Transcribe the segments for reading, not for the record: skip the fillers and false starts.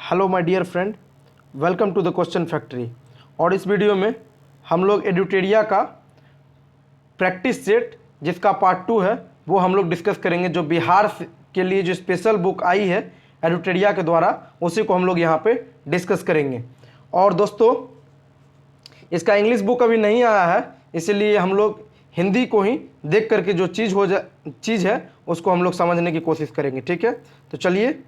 Hello my dear friend, welcome to the question factory. और इस video में हम लोग एडुटेरिया का प्रैक्टिस सेट जिसका पार्ट 2 है वो हम लोग डिस्कस करेंगे। जो बिहार के लिए जो स्पेशल बुक आई है एडुटेरिया के द्वारा, उसी को हम लोग यहाँ पे डिस्कस करेंगे। और दोस्तों, इसका इंग्लिश बुक अभी नहीं आया है, इसीलिए हम लोग हिंदी को ही देख करके जो चीज़ है उसको हम लोग समझने की कोशिश करेंगे। ठीक है, तो चलिए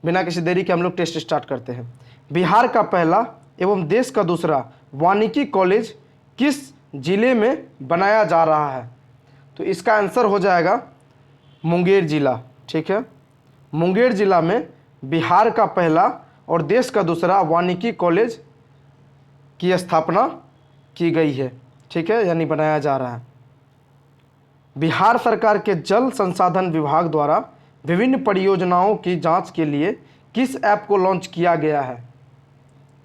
बिना किसी देरी के हम लोग टेस्ट स्टार्ट करते हैं। बिहार का पहला एवं देश का दूसरा वानिकी कॉलेज किस जिले में बनाया जा रहा है? तो इसका आंसर हो जाएगा मुंगेर जिला। ठीक है, मुंगेर जिला में बिहार का पहला और देश का दूसरा वानिकी कॉलेज की स्थापना की गई है। ठीक है, यानी बनाया जा रहा है। बिहार सरकार के जल संसाधन विभाग द्वारा विभिन्न परियोजनाओं की जांच के लिए किस ऐप को लॉन्च किया गया है?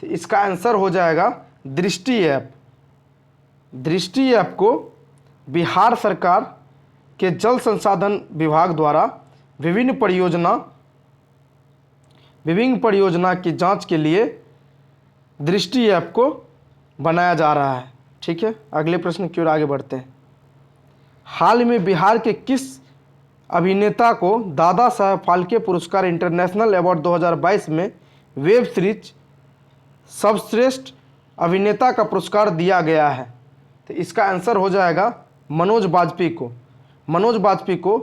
तो इसका आंसर हो जाएगा दृष्टि ऐप। दृष्टि ऐप को बिहार सरकार के जल संसाधन विभाग द्वारा विभिन्न परियोजना की जांच के लिए दृष्टि ऐप को बनाया जा रहा है। ठीक है, अगले प्रश्न की ओर आगे बढ़ते हैं। हाल में बिहार के किस अभिनेता को दादा साहब फाल्के पुरस्कार इंटरनेशनल अवार्ड 2022 में वेब सीरीज सर्वश्रेष्ठ अभिनेता का पुरस्कार दिया गया है? तो इसका आंसर हो जाएगा मनोज बाजपेयी को। मनोज बाजपेयी को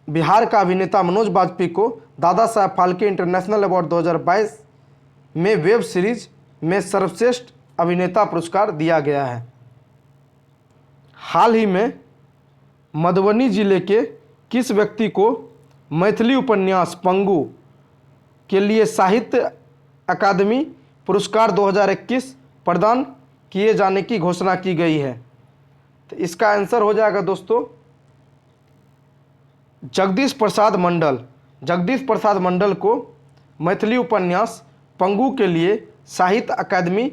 बिहार का अभिनेता मनोज बाजपेयी को दादा साहब फाल्के इंटरनेशनल अवार्ड 2022 में वेब सीरीज में सर्वश्रेष्ठ अभिनेता पुरस्कार दिया गया है। हाल ही में मधुबनी जिले के किस व्यक्ति को मैथिली उपन्यास पंगु के लिए साहित्य अकादमी पुरस्कार 2021 प्रदान किए जाने की घोषणा की गई है? तो इसका आंसर हो जाएगा दोस्तों जगदीश प्रसाद मंडल। जगदीश प्रसाद मंडल को मैथिली उपन्यास पंगु के लिए साहित्य अकादमी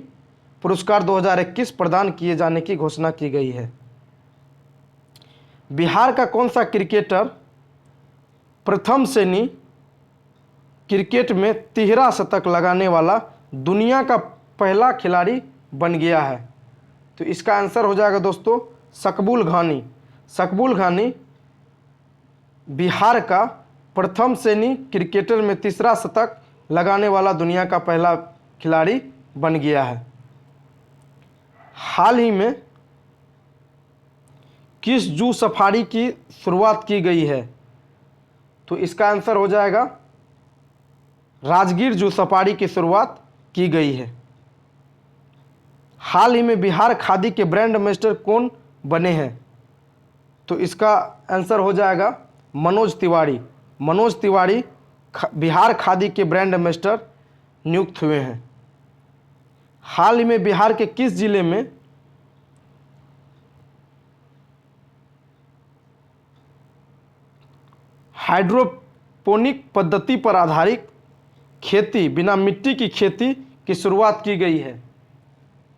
पुरस्कार 2021 प्रदान किए जाने की घोषणा की गई है। बिहार का कौन सा क्रिकेटर प्रथम श्रेणी क्रिकेट में 13 शतक लगाने वाला दुनिया का पहला खिलाड़ी बन गया है? तो इसका आंसर हो जाएगा दोस्तों शकबुल घानी। शकबुल घानी बिहार का प्रथम श्रेणी क्रिकेटर में 13 शतक लगाने वाला दुनिया का पहला खिलाड़ी बन गया है। हाल ही में किस जू सफारी की शुरुआत की गई है? तो इसका आंसर हो जाएगा राजगीर जू सफारी की शुरुआत की गई है। हाल ही में बिहार खादी के ब्रांड एम्बेसडर कौन बने हैं? तो इसका आंसर हो जाएगा मनोज तिवारी। मनोज तिवारी बिहार खादी के ब्रांड एम्बेसडर नियुक्त हुए हैं। हाल ही में बिहार के किस जिले में हाइड्रोपोनिक पद्धति पर आधारित खेती बिना मिट्टी की खेती की शुरुआत की गई है?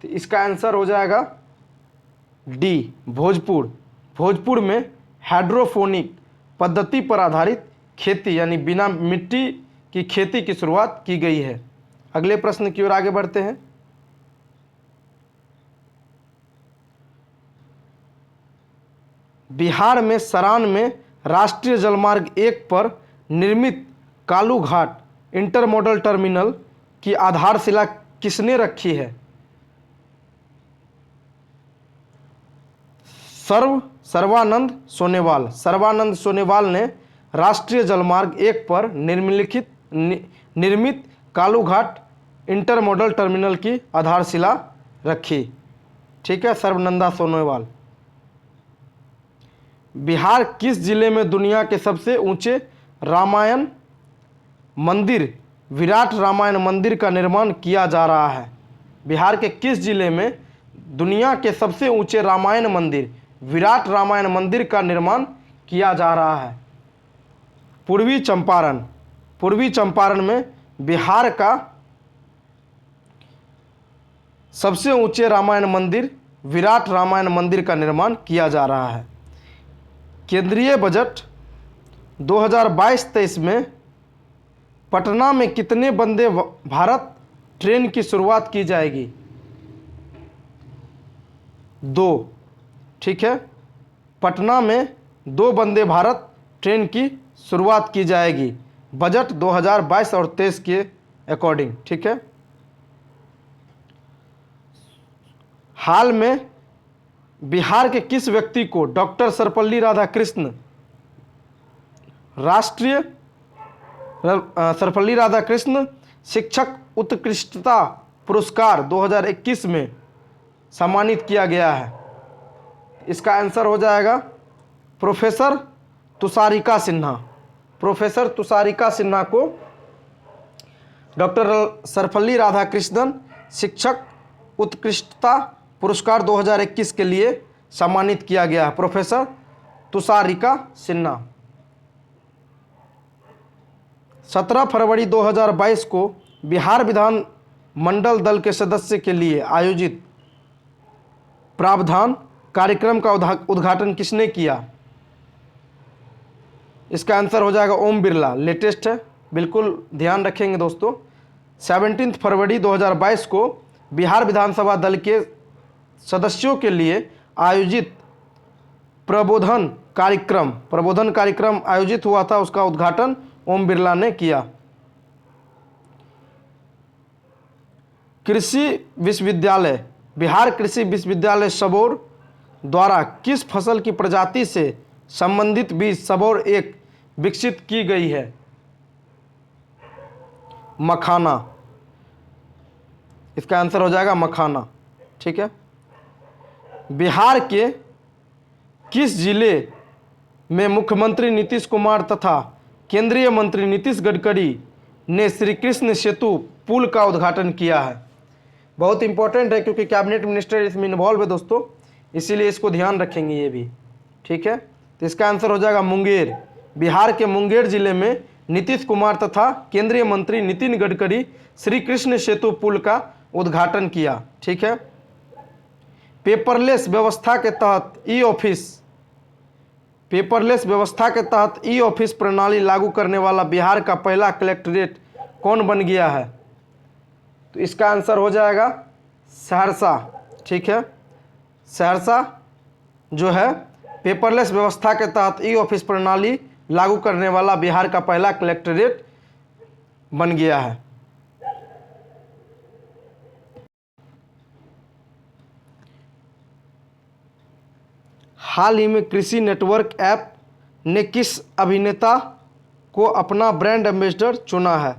तो इसका आंसर हो जाएगा डी भोजपुर। भोजपुर में हाइड्रोपोनिक पद्धति पर आधारित खेती यानी बिना मिट्टी की खेती की शुरुआत की गई है। अगले प्रश्न की ओर आगे बढ़ते हैं। बिहार में सरान में राष्ट्रीय जलमार्ग 1 पर निर्मित कालू घाट इंटरमोडल टर्मिनल की आधारशिला किसने रखी है? सर्बानंद सोनेवाल। सर्बानंद सोनेवाल ने राष्ट्रीय जलमार्ग 1 पर निर्मित कालू घाट इंटरमोडल टर्मिनल की आधारशिला रखी। ठीक है, सर्बानंद सोनेवाल। बिहार किस जिले में दुनिया के सबसे ऊंचे रामायण मंदिर विराट रामायण मंदिर का निर्माण किया जा रहा है? बिहार के किस जिले में दुनिया के सबसे ऊंचे रामायण मंदिर विराट रामायण मंदिर का निर्माण किया जा रहा है? पूर्वी चंपारण। पूर्वी चंपारण में बिहार का सबसे ऊंचे रामायण मंदिर विराट रामायण मंदिर का निर्माण किया जा रहा है। केंद्रीय बजट 2022-23 में पटना में कितने वंदे भारत ट्रेन की शुरुआत की जाएगी? 2। ठीक है, पटना में 2 वंदे भारत ट्रेन की शुरुआत की जाएगी बजट 2022 और 23 के अकॉर्डिंग। ठीक है, हाल में बिहार के किस व्यक्ति को डॉक्टर सर्वपल्ली राधाकृष्ण राष्ट्रीय सर्वपल्ली राधाकृष्ण शिक्षक उत्कृष्टता पुरस्कार 2021 में सम्मानित किया गया है? इसका आंसर हो जाएगा प्रोफेसर तुषारिका सिन्हा। प्रोफेसर तुषारिका सिन्हा को डॉक्टर सर्वपल्ली राधाकृष्णन शिक्षक उत्कृष्टता पुरस्कार 2021 के लिए सम्मानित किया गया है, प्रोफेसर तुषारिका सिन्हा। 17 फरवरी 2022 को बिहार विधान मंडल दल के सदस्य के लिए आयोजित प्रावधान कार्यक्रम का उद्घाटन किसने किया? इसका आंसर हो जाएगा ओम बिरला। लेटेस्ट है, बिल्कुल ध्यान रखेंगे दोस्तों। 17 फरवरी 2022 को बिहार विधानसभा दल के सदस्यों के लिए आयोजित प्रबोधन कार्यक्रम आयोजित हुआ था, उसका उद्घाटन ओम बिरला ने किया। बिहार कृषि विश्वविद्यालय सबौर द्वारा किस फसल की प्रजाति से संबंधित बीज सबौर 1 विकसित की गई है? मखाना। इसका आंसर हो जाएगा मखाना। ठीक है, बिहार के किस जिले में मुख्यमंत्री नीतीश कुमार तथा केंद्रीय मंत्री नितिन गडकरी ने श्री कृष्ण सेतु पुल का उद्घाटन किया है? बहुत इंपॉर्टेंट है क्योंकि कैबिनेट मिनिस्टर इसमें इन्वॉल्व है दोस्तों, इसीलिए इसको ध्यान रखेंगे ये भी। ठीक है, तो इसका आंसर हो जाएगा मुंगेर। बिहार के मुंगेर जिले में नीतीश कुमार तथा केंद्रीय मंत्री नितिन गडकरी श्री कृष्ण सेतु पुल का उद्घाटन किया। ठीक है, पेपरलेस व्यवस्था के तहत ई ऑफिस प्रणाली लागू करने वाला बिहार का पहला कलेक्ट्रेट कौन बन गया है? तो इसका आंसर हो जाएगा सहरसा। ठीक है, सहरसा जो है पेपरलेस व्यवस्था के तहत ई ऑफिस प्रणाली लागू करने वाला बिहार का पहला कलेक्ट्रेट बन गया है। हाल ही में कृषि नेटवर्क ऐप ने किस अभिनेता को अपना ब्रांड एम्बेसडर चुना है?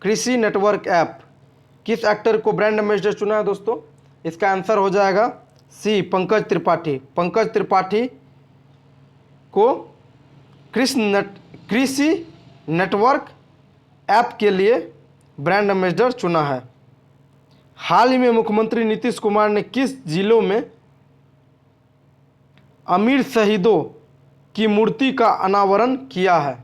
कृषि नेटवर्क ऐप किस एक्टर को ब्रांड एम्बेसडर चुना है दोस्तों? इसका आंसर हो जाएगा सी, पंकज त्रिपाठी। पंकज त्रिपाठी को कृषि नेटवर्क ऐप के लिए ब्रांड एम्बेसडर चुना है। हाल ही में मुख्यमंत्री नीतीश कुमार ने किस जिलों में अमीर शहीदों की मूर्ति का अनावरण किया है?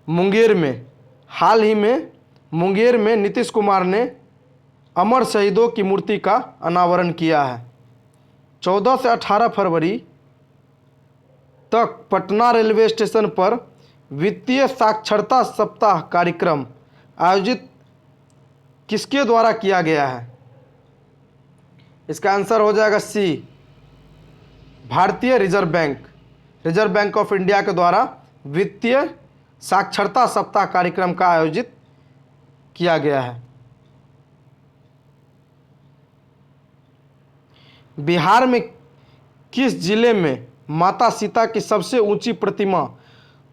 मुंगेर में। हाल ही में मुंगेर में नीतीश कुमार ने अमर शहीदों की मूर्ति का अनावरण किया है। 14 से 18 फरवरी तक पटना रेलवे स्टेशन पर वित्तीय साक्षरता सप्ताह कार्यक्रम आयोजित किसके द्वारा किया गया है? इसका आंसर हो जाएगा सी, भारतीय रिजर्व बैंक ऑफ इंडिया के द्वारा वित्तीय साक्षरता सप्ताह कार्यक्रम का आयोजित किया गया है। बिहार में किस जिले में माता सीता की सबसे ऊंची प्रतिमा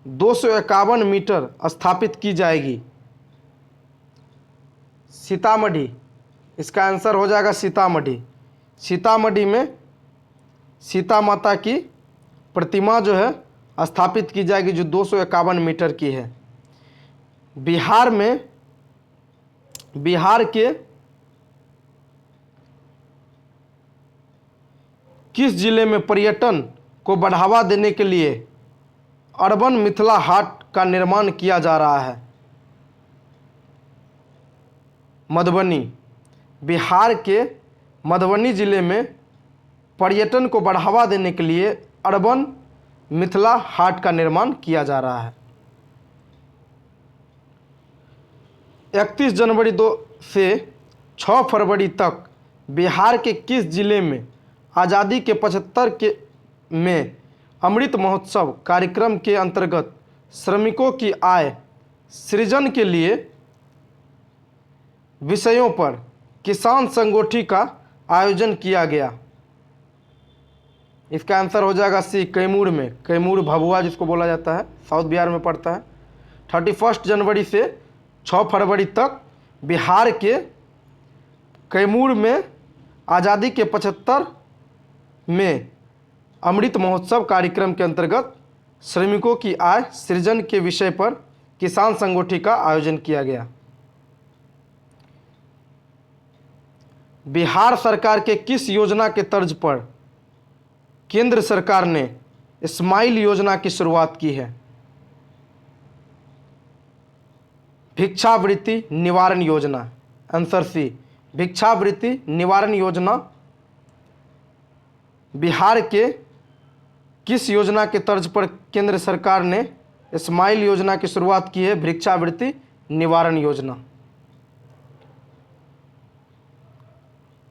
251 मीटर स्थापित की जाएगी? सीतामढ़ी। इसका आंसर हो जाएगा सीतामढ़ी। सीतामढ़ी में सीता माता की प्रतिमा जो है स्थापित की जाएगी जो 251 मीटर की है। बिहार के किस जिले में पर्यटन को बढ़ावा देने के लिए अर्बन मिथिला हाट का निर्माण किया जा रहा है? मधुबनी। बिहार के मधुबनी जिले में पर्यटन को बढ़ावा देने के लिए अर्बन मिथिला हाट का निर्माण किया जा रहा है। 31 जनवरी 2 से 6 फरवरी तक बिहार के किस जिले में आज़ादी के 75 के में अमृत महोत्सव कार्यक्रम के अंतर्गत श्रमिकों की आय सृजन के लिए विषयों पर किसान संगोष्ठी का आयोजन किया गया? इसका आंसर हो जाएगा सी, कैमूर में। कैमूर भभुआ जिसको बोला जाता है, साउथ बिहार में पड़ता है। 31 जनवरी से 6 फरवरी तक बिहार के कैमूर में आज़ादी के 75 में अमृत महोत्सव कार्यक्रम के अंतर्गत श्रमिकों की आय सृजन के विषय पर किसान संगोष्ठी का आयोजन किया गया। बिहार सरकार के किस योजना के तर्ज पर केंद्र सरकार ने स्माइल योजना की शुरुआत की है? भिक्षावृत्ति निवारण योजना। आंसर सी, भिक्षावृत्ति निवारण योजना बिहार के किस योजना के तर्ज पर केंद्र सरकार ने स्माइल योजना की शुरुआत की है? भिक्षावृत्ति निवारण योजना।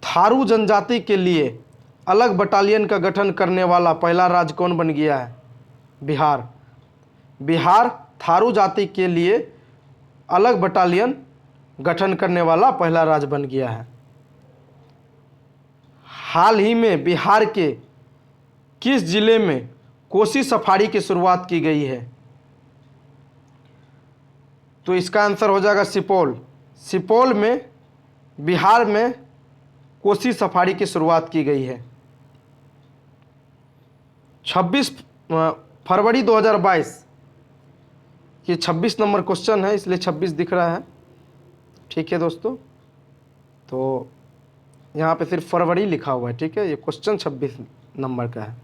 थारू जनजाति के लिए अलग बटालियन का गठन करने वाला पहला राज्य कौन बन गया है? बिहार। बिहार थारू जाति के लिए अलग बटालियन गठन करने वाला पहला राज्य बन गया है। हाल ही में बिहार के किस जिले में कोसी सफारी की शुरुआत की गई है? तो इसका आंसर हो जाएगा सुपौल। सुपौल में बिहार में कोसी सफारी की शुरुआत की गई है। 26 फरवरी 2022, ये 26 नंबर क्वेश्चन है इसलिए 26 दिख रहा है। ठीक है दोस्तों, तो यहाँ पे सिर्फ फरवरी लिखा हुआ है। ठीक है, ये क्वेश्चन 26 नंबर का है।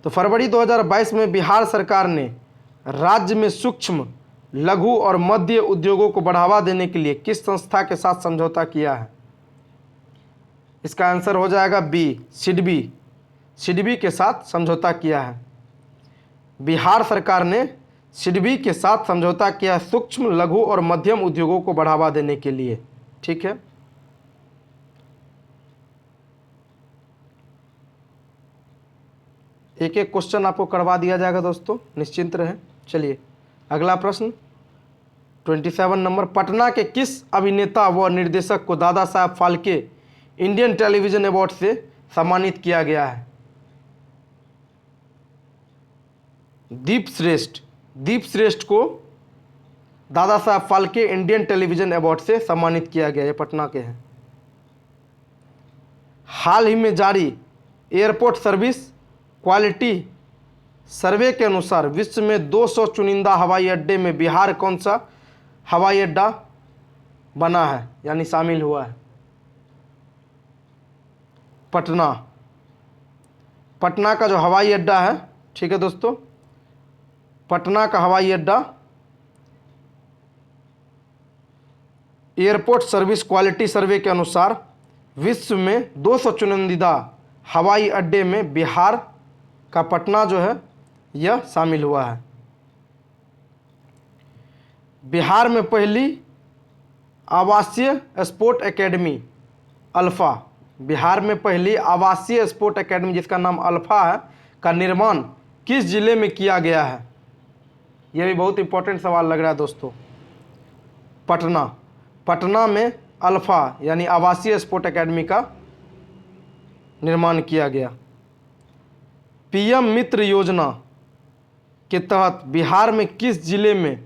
तो फरवरी 2022 में बिहार सरकार ने राज्य में सूक्ष्म, लघु और मध्य उद्योगों को बढ़ावा देने के लिए किस संस्था के साथ समझौता किया है? इसका आंसर हो जाएगा बी, सिडबी। सिडबी के साथ समझौता किया है। बिहार सरकार ने सिडबी के साथ समझौता किया है सूक्ष्म, लघु और मध्यम उद्योगों को बढ़ावा देने के लिए। ठीक है, एक एक क्वेश्चन आपको करवा दिया जाएगा दोस्तों, निश्चिंत रहें। चलिए अगला प्रश्न 27 नंबर, पटना के किस अभिनेता व निर्देशक को Dada Saheb Phalke Indian television award से सम्मानित किया गया है? दीप श्रेष्ठ। दीप श्रेष्ठ को Dada Saheb Phalke Indian television award से सम्मानित किया गया है, पटना के हैं। हाल ही में जारी एयरपोर्ट सर्विस क्वालिटी सर्वे के अनुसार विश्व में 200 चुनिंदा हवाई अड्डे में बिहार कौन सा हवाई अड्डा बना है यानी शामिल हुआ है? पटना। पटना का जो हवाई अड्डा है, ठीक है दोस्तों, पटना का हवाई अड्डा एयरपोर्ट सर्विस क्वालिटी सर्वे के अनुसार विश्व में 200 चुनिंदा हवाई अड्डे में बिहार का पटना जो है यह शामिल हुआ है। बिहार में पहली आवासीय स्पोर्ट एकेडमी अल्फा, बिहार में पहली आवासीय स्पोर्ट एकेडमी जिसका नाम अल्फा है का निर्माण किस जिले में किया गया है? यह भी बहुत इंपॉर्टेंट सवाल लग रहा है दोस्तों। पटना। पटना में अल्फा यानी आवासीय स्पोर्ट एकेडमी का निर्माण किया गया। पीएम मित्र योजना के तहत बिहार में किस जिले में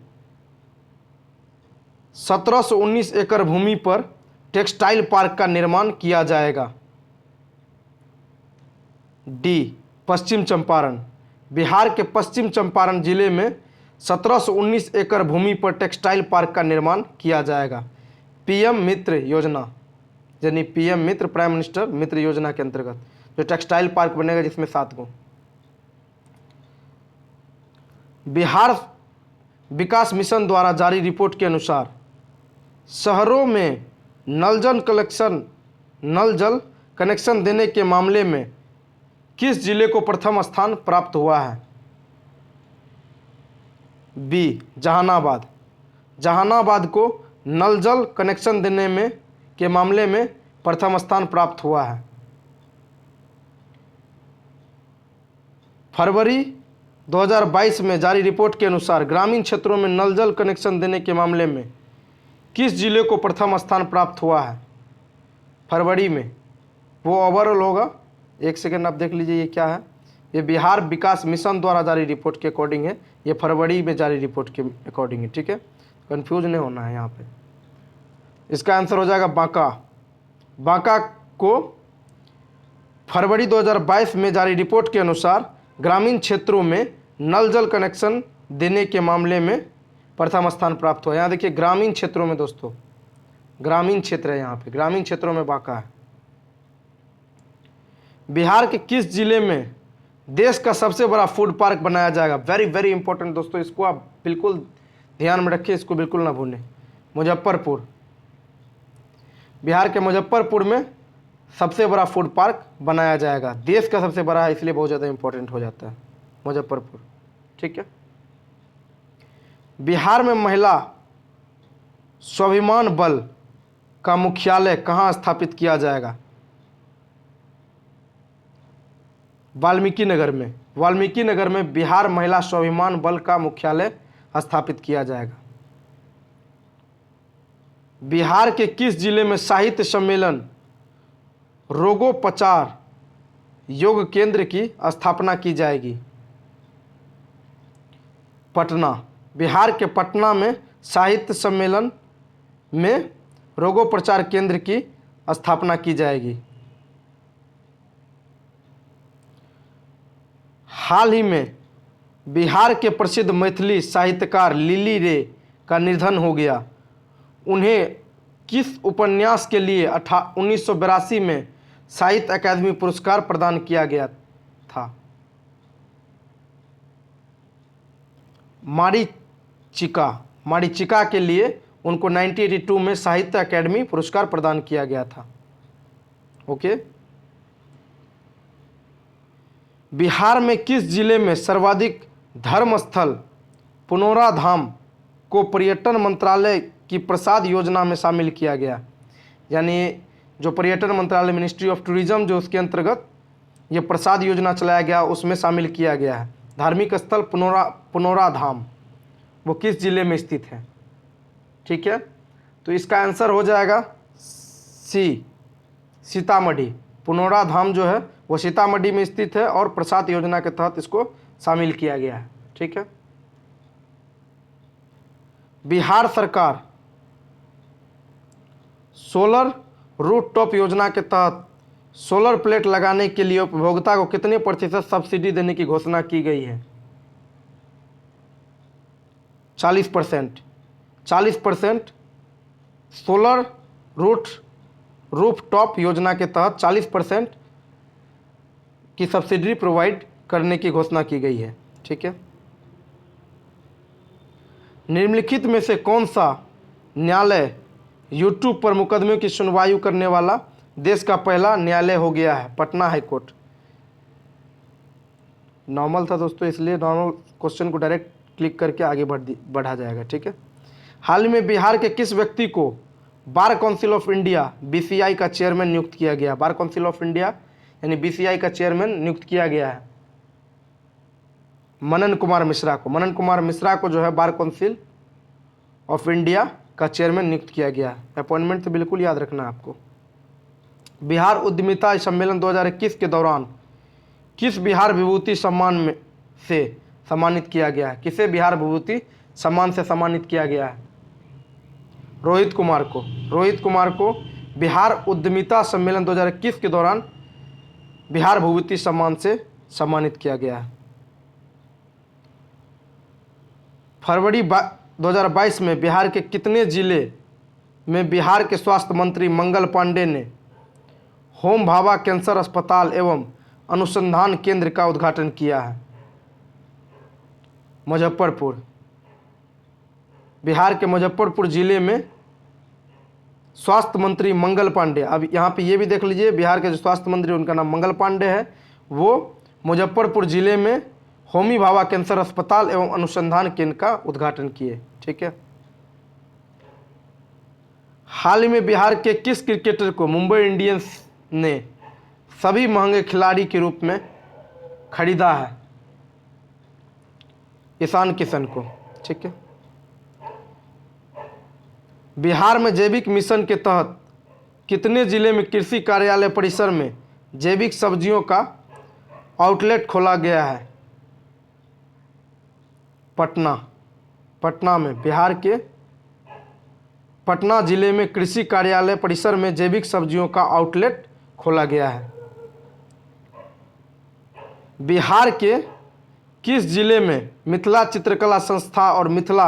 1719 एकड़ भूमि पर टेक्सटाइल पार्क का निर्माण किया जाएगा? डी, पश्चिम चंपारण। बिहार के पश्चिम चंपारण जिले में 1719 एकड़ भूमि पर टेक्सटाइल पार्क का निर्माण किया जाएगा। पीएम मित्र योजना यानी पीएम मित्र, प्राइम मिनिस्टर मित्र योजना के अंतर्गत जो टेक्सटाइल पार्क बनेगा जिसमें 7 गो। बिहार विकास मिशन द्वारा जारी रिपोर्ट के अनुसार शहरों में नल जल कनेक्शन देने के मामले में किस जिले को प्रथम स्थान प्राप्त हुआ है? बी, जहानाबाद। जहानाबाद को नल जल कनेक्शन देने में के मामले में प्रथम स्थान प्राप्त हुआ है? फरवरी 2022 में जारी रिपोर्ट के अनुसार ग्रामीण क्षेत्रों में नल जल कनेक्शन देने के मामले में किस जिले को प्रथम स्थान प्राप्त हुआ है? फरवरी में, वो ओवरऑल होगा। एक सेकेंड आप देख लीजिए ये क्या है। ये बिहार विकास मिशन द्वारा जारी रिपोर्ट के अकॉर्डिंग है, ये फरवरी में जारी रिपोर्ट के अकॉर्डिंग है, ठीक है, कंफ्यूज नहीं होना है यहाँ पे। इसका आंसर हो जाएगा बांका। बांका को फरवरी 2022 में जारी रिपोर्ट के अनुसार ग्रामीण क्षेत्रों में नल जल कनेक्शन देने के मामले में प्रथम स्थान प्राप्त हुआ। यहाँ देखिए ग्रामीण क्षेत्रों में दोस्तों, ग्रामीण क्षेत्र है यहाँ पे, ग्रामीण क्षेत्रों में बांका है। बिहार के किस जिले में देश का सबसे बड़ा फूड पार्क बनाया जाएगा? वेरी वेरी इंपॉर्टेंट दोस्तों, इसको आप बिल्कुल ध्यान में रखिए, इसको बिल्कुल ना भूलें। मुजफ्फरपुर, बिहार के मुजफ्फरपुर में सबसे बड़ा फूड पार्क बनाया जाएगा। देश का सबसे बड़ा है, इसलिए बहुत ज़्यादा इंपॉर्टेंट हो जाता है मुजफ्फरपुर, ठीक है। बिहार में महिला स्वाभिमान बल का मुख्यालय कहाँ स्थापित किया जाएगा? वाल्मीकि नगर में। वाल्मीकि नगर में बिहार महिला स्वाभिमान बल का मुख्यालय स्थापित किया जाएगा। बिहार के किस जिले में साहित्य सम्मेलन रोगोपचार योग केंद्र की स्थापना की जाएगी? पटना। बिहार के पटना में साहित्य सम्मेलन में रोगोपचार केंद्र की स्थापना की जाएगी। हाल ही में बिहार के प्रसिद्ध मैथिली साहित्यकार लिली रे का निधन हो गया। उन्हें किस उपन्यास के लिए 1982 में साहित्य अकादमी पुरस्कार प्रदान किया गया था? मारीचिका। मारीचिका के लिए उनको 1982 में साहित्य अकादमी पुरस्कार प्रदान किया गया था। ओके। बिहार में किस जिले में सर्वाधिक धर्मस्थल पुनौराधाम को पर्यटन मंत्रालय की प्रसाद योजना में शामिल किया गया? यानी जो पर्यटन मंत्रालय, मिनिस्ट्री ऑफ टूरिज्म, जो उसके अंतर्गत ये प्रसाद योजना चलाया गया, उसमें शामिल किया गया है। धार्मिक स्थल पुनौराधाम वो किस जिले में स्थित है? ठीक है, तो इसका आंसर हो जाएगा सी, सीतामढ़ी। पुनौराधाम जो है वो सीतामढ़ी में स्थित है और प्रसाद योजना के तहत इसको शामिल किया गया है। ठीक है। बिहार सरकार सोलर रूफटॉप योजना के तहत सोलर प्लेट लगाने के लिए उपभोक्ता को कितने प्रतिशत सब्सिडी देने की घोषणा की गई है? 40%। 40% सोलर रूफटॉप योजना के तहत 40% की सब्सिडी प्रोवाइड करने की घोषणा की गई है। ठीक है। निम्नलिखित में से कौन सा न्यायालय यूट्यूब पर मुकदमे की सुनवाई करने वाला देश का पहला न्यायालय हो गया है? Patna high court. नॉर्मल था दोस्तों, इसलिए नॉर्मल क्वेश्चन को डायरेक्ट क्लिक करके आगे बढ़ा जाएगा। ठीक है। हाल में बिहार के किस व्यक्ति को bar council of India BCI का चेयरमैन नियुक्त किया गया? बार काउंसिल ऑफ इंडिया यानी बीसीआई का चेयरमैन नियुक्त किया गया है मनन कुमार मिश्रा को। मनन कुमार मिश्रा को जो है बार काउंसिल ऑफ इंडिया का चेयरमैन नियुक्त किया गया है। अपॉइंटमेंट तो बिल्कुल याद रखना है आपको। बिहार उद्यमिता सम्मेलन 2021 के दौरान किस बिहार विभूति सम्मान में से सम्मानित किया गया है? किसे बिहार विभूति सम्मान से सम्मानित किया गया है? रोहित कुमार को। रोहित कुमार को बिहार उद्यमिता सम्मेलन 2021 के दौरान बिहार विभूति सम्मान से सम्मानित किया गया है। फरवरी 2022 में बिहार के कितने जिले में बिहार के स्वास्थ्य मंत्री मंगल पांडे ने होम भाभा कैंसर अस्पताल एवं अनुसंधान केंद्र का उद्घाटन किया है? मुजफ्फरपुर। बिहार के मुजफ्फरपुर जिले में स्वास्थ्य मंत्री मंगल पांडे, अब यहाँ पे ये भी देख लीजिए, बिहार के जो स्वास्थ्य मंत्री उनका नाम मंगल पांडे है, वो मुजफ्फरपुर जिले में होमी भाभा कैंसर अस्पताल एवं अनुसंधान केंद्र का उद्घाटन किए। ठीक है। हाल ही में बिहार के किस क्रिकेटर को मुंबई इंडियंस ने सभी महंगे खिलाड़ी के रूप में खरीदा है? ईशान किशन को। ठीक है। बिहार में जैविक मिशन के तहत कितने जिले में कृषि कार्यालय परिसर में जैविक सब्जियों का आउटलेट खोला गया है? पटना में बिहार के पटना जिले में कृषि कार्यालय परिसर में जैविक सब्जियों का आउटलेट खोला गया है। बिहार के किस जिले में मिथिला चित्रकला संस्था और मिथिला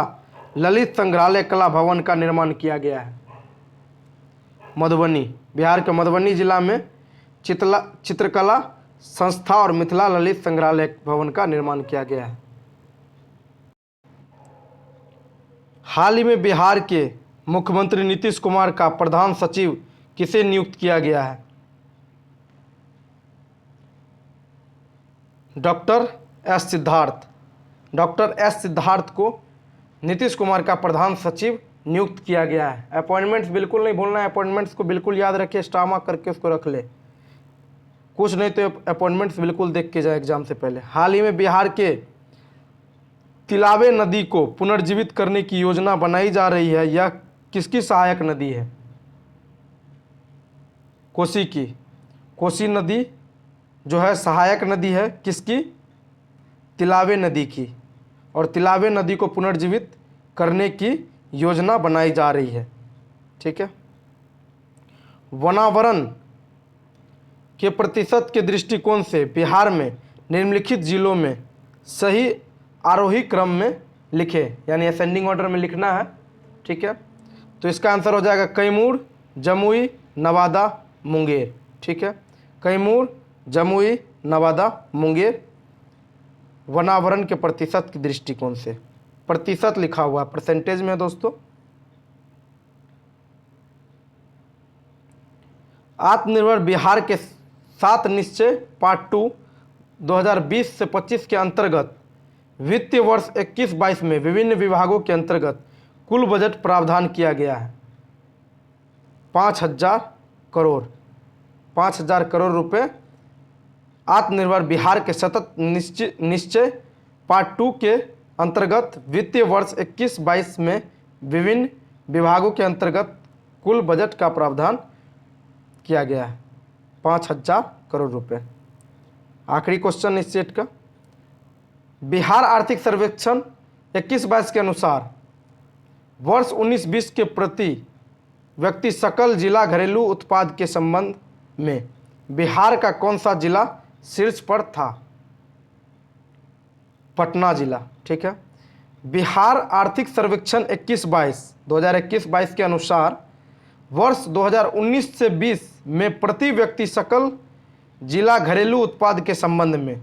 ललित संग्रहालय कला भवन का निर्माण किया गया है? मधुबनी। बिहार के मधुबनी जिला में चित्रकला संस्था और मिथिला ललित संग्रहालय भवन का निर्माण किया गया है। हाल ही में बिहार के मुख्यमंत्री नीतीश कुमार का प्रधान सचिव किसे नियुक्त किया गया है? डॉक्टर एस सिद्धार्थ को नीतीश कुमार का प्रधान सचिव नियुक्त किया गया है। अपॉइंटमेंट्स बिल्कुल नहीं भूलना है, अपॉइंटमेंट्स को बिल्कुल याद रखिए, स्टामा करके उसको रख ले, कुछ नहीं तो अपॉइंटमेंट्स बिल्कुल देख के जाए एग्जाम से पहले। हाल ही में बिहार के तिलावे नदी को पुनर्जीवित करने की योजना बनाई जा रही है, यह किसकी सहायक नदी है? कोसी की। कोसी नदी जो है सहायक नदी है किसकी? तिलावे नदी की। और तिलावे नदी को पुनर्जीवित करने की योजना बनाई जा रही है। ठीक है। वनावरण के प्रतिशत के दृष्टिकोण से बिहार में निम्नलिखित जिलों में सही आरोही क्रम में लिखे, यानी असेंडिंग ऑर्डर में लिखना है। ठीक है। तो इसका आंसर हो जाएगा कैमूर, जमुई, नवादा, मुंगेर। ठीक है। कैमूर, जमुई, नवादा, मुंगेर वनावरण के प्रतिशत के दृष्टिकोण से। प्रतिशत लिखा हुआ है, परसेंटेज में दोस्तों। आत्मनिर्भर बिहार के 7 निश्चय पार्ट 2 2020 से 25 के अंतर्गत वित्तीय वर्ष 21-22 में विभिन्न विभागों के अंतर्गत कुल बजट प्रावधान किया गया है 5,000 करोड़। 5,000 करोड़ रुपए आत्मनिर्भर बिहार के सतत निश्चय पार्ट 2 के अंतर्गत वित्तीय वर्ष 21-22 में विभिन्न विभागों के अंतर्गत कुल बजट का प्रावधान किया गया है 5,000 करोड़ रुपए। आखिरी क्वेश्चन इस सेट का, बिहार आर्थिक सर्वेक्षण 21-22 के अनुसार वर्ष 19-20 के प्रति व्यक्ति सकल जिला घरेलू उत्पाद के संबंध में बिहार का कौन सा जिला शीर्ष पर था? पटना जिला। ठीक है। बिहार आर्थिक सर्वेक्षण 2021-22 के अनुसार वर्ष 2019 से 20 में प्रति व्यक्ति सकल जिला घरेलू उत्पाद के संबंध में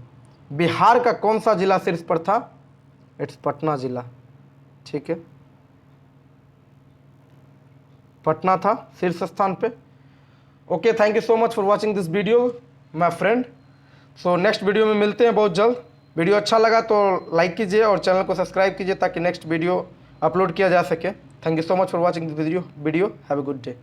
बिहार का कौन सा जिला शीर्ष पर था? इट्स पटना जिला। ठीक है। पटना था शीर्ष स्थान पे। Okay, thank you so much for watching this video my friend. So next video में मिलते हैं बहुत जल्द। वीडियो अच्छा लगा तो लाइक कीजिए और चैनल को सब्सक्राइब कीजिए ताकि नेक्स्ट वीडियो अपलोड किया जा सके। Thank you so much for watching this video. Have a good day.